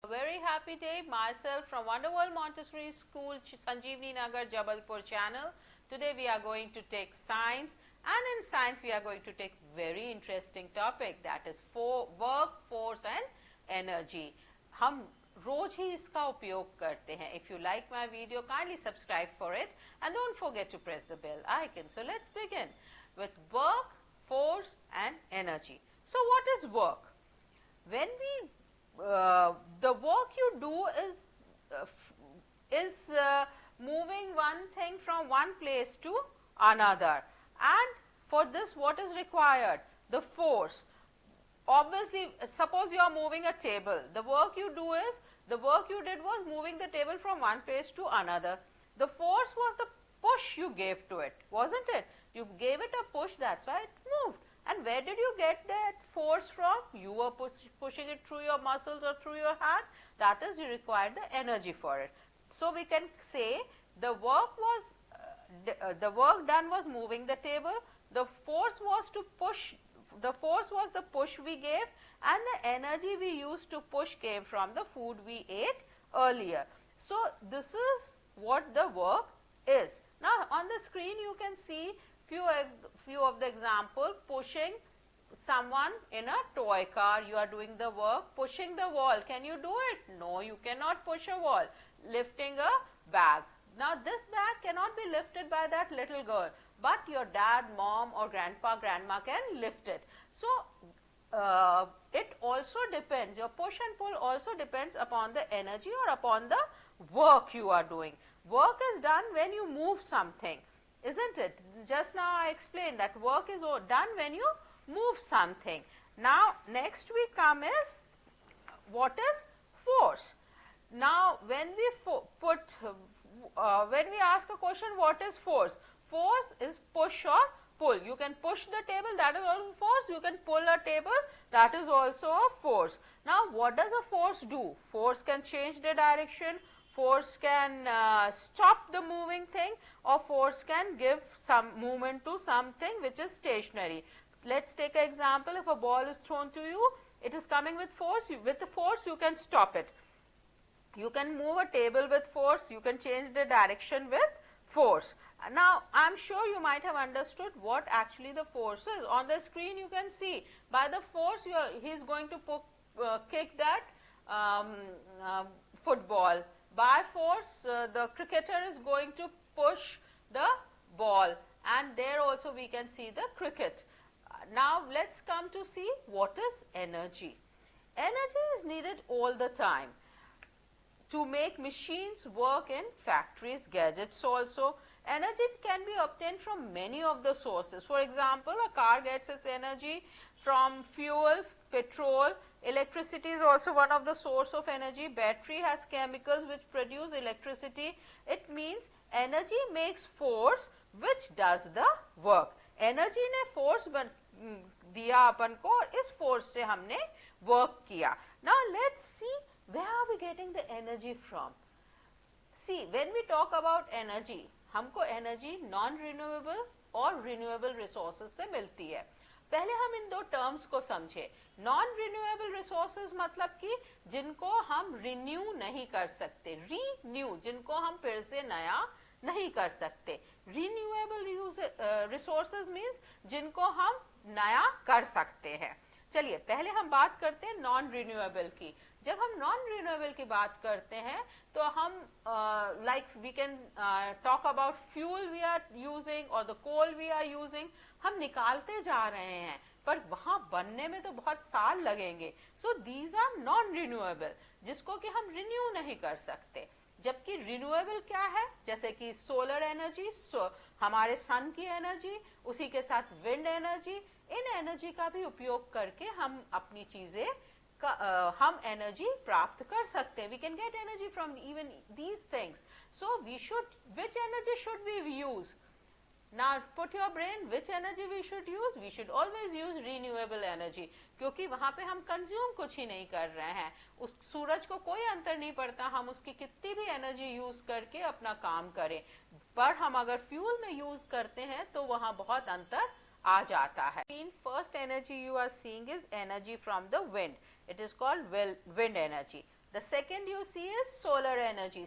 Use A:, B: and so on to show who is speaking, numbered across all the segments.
A: A very happy day, myself from Wonderworld Montessori School, Sanjeevani Nagar, Jabalpur channel. Today we are going to take science, and in science we are going to take very interesting topic, that is work, force and energy. हम रोज ही इसका उपयोग करते हैं. If you like my video, kindly subscribe for it and don't forget to press the bell icon. So let's begin with work, force and energy. So what is work? When we the work you do is moving one thing from one place to another, and for this what is required? The force. Obviously, suppose you are moving a table, the work you did was moving the table from one place to another. The force was the push you gave to it, wasn't it? You gave it a push, that's why it moved. And where did you get that force from? You were pushing it through your muscles or through your hand. That is, you required the energy for it. So we can say the work done was moving the table. The force was to push. The force was the push we gave, and the energy we used to push came from the food we ate earlier. So this is what the work is. Now on the screen you can see few of the example. Pushing someone in a toy car, you are doing the work. Pushing the wall, can you do it? No, you cannot push a wall. Lifting a bag, now this bag cannot be lifted by that little girl, but your dad, mom or grandpa, grandma can lift it. So it also depends, your push and pull also depends upon the energy or upon the work you are doing. Work is done when you move something, isn't it? Just now I explained that work is done when you move something. Now next we come is what is force. Now when we when we ask a question, what is force? Force is push or pull. You can push the table, that is also force. You can pull a table, that is also a force. Now what does a force do? Force can change the direction, force can stop the moving thing, or force can give some movement to something which is stationary. Let's take an example. If a ball is thrown to you, it is coming with force. With the force you can stop it. You can move a table with force, you can change the direction with force. Now I am sure you might have understood what actually the force is. On the screen you can see, by the force he is going to kick that football. By force the cricketer is going to push the ball, and there also we can see the cricket. Now let's come to see what is energy. Energy is needed all the time to make machines work in factories, gadgets also. Energy can be obtained from many of the sources. For example, a car gets its energy from fuel, petrol. Electricity is also one of the source of energy. Battery has chemicals which produce electricity. It means energy makes force which does the work. Energy ने force दिया अपन को और इस force से हमने work किया. Now let's see where are we getting the energy from. See, when we talk about energy, हमको energy non-renewable और renewable resources से मिलती है. पहले हम इन दो terms को समझे. Non-renewable resources मतलब कि जिनको हम renew नहीं कर सकते, renew जिनको हम फिर से नया नहीं कर सकते. Renewable resources means जिनको हम नया कर सकते हैं. चलिए पहले हम बात करते हैं नॉन रिन्यूएबल की. जब हम नॉन रिन्यूएबल की बात करते हैं तो हम like we can talk about fuel we are using और the coal we are using. हम निकालते जा रहे हैं पर वहां बनने में तो बहुत साल लगेंगे. So these are non renewable, जिसको कि हम रिन्यू नहीं कर सकते. जबकि रिन्यूएबल क्या है, जैसे कि सोलर एनर्जी, हमारे सन की एनर्जी, उसी के साथ विंड एनर्जी. इन एनर्जी का भी उपयोग करके हम अपनी चीजें हम एनर्जी प्राप्त कर सकते हैं. We can get energy from even these things. So we should, which energy should we use? Now put your brain, which energy we should use? We should always use renewable energy, क्योंकि वहां पे हम consume कुछ ही नहीं कर रहे हैं. उस सूरज को कोई अंतर नहीं पड़ता हम उसकी कितनी भी एनर्जी यूज करके अपना काम करें, पर हम अगर फ्यूल में यूज करते हैं तो वहां बहुत अंतर आ जाता है. First energy you are seeing is energy from the wind. It is called wind energy. The second you see is solar energy,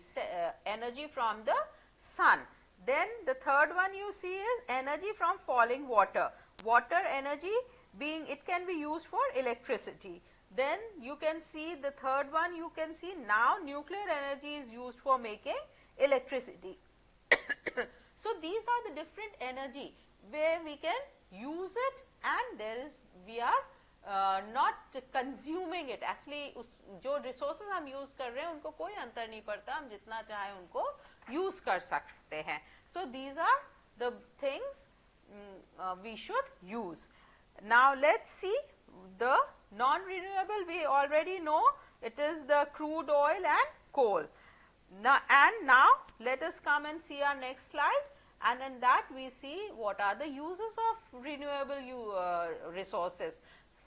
A: energy from the sun. Then the third one you see is energy from falling water. Water energy being, it can be used for electricity. Then you can see the third one, you can see now nuclear energy is used for making electricity. So these are the different energy where we can use it, and there is, we are not consuming it. Actually जो resources हम use कर रहे हैं उनको कोई अंतर नहीं पड़ता, हम जितना चाहे उनको use कर सकते हैं. So these are the things we should use. Now let's see the non-renewable. We already know it is the crude oil and coal. Now let us come and see our next slide, and in that we see what are the uses of renewable resources.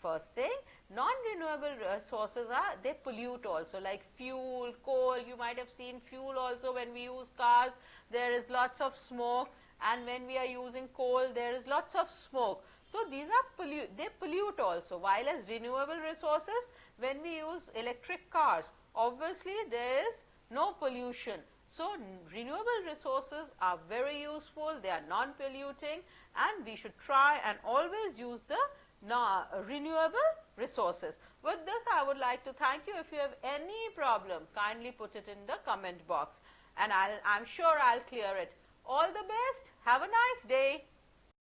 A: First thing, non-renewable resources are, they pollute also, like fuel, coal. You might have seen fuel also when we use cars, there is lots of smoke, and when we are using coal there is lots of smoke. So these are they pollute also, while as renewable resources, when we use electric cars, obviously there is no pollution. So renewable resources are very useful, they are non-polluting, and we should try and always use the renewable resources. With this, I would like to thank you. If you have any problem, kindly put it in the comment box, and I'm sure I'll clear it. All the best. Have a nice day.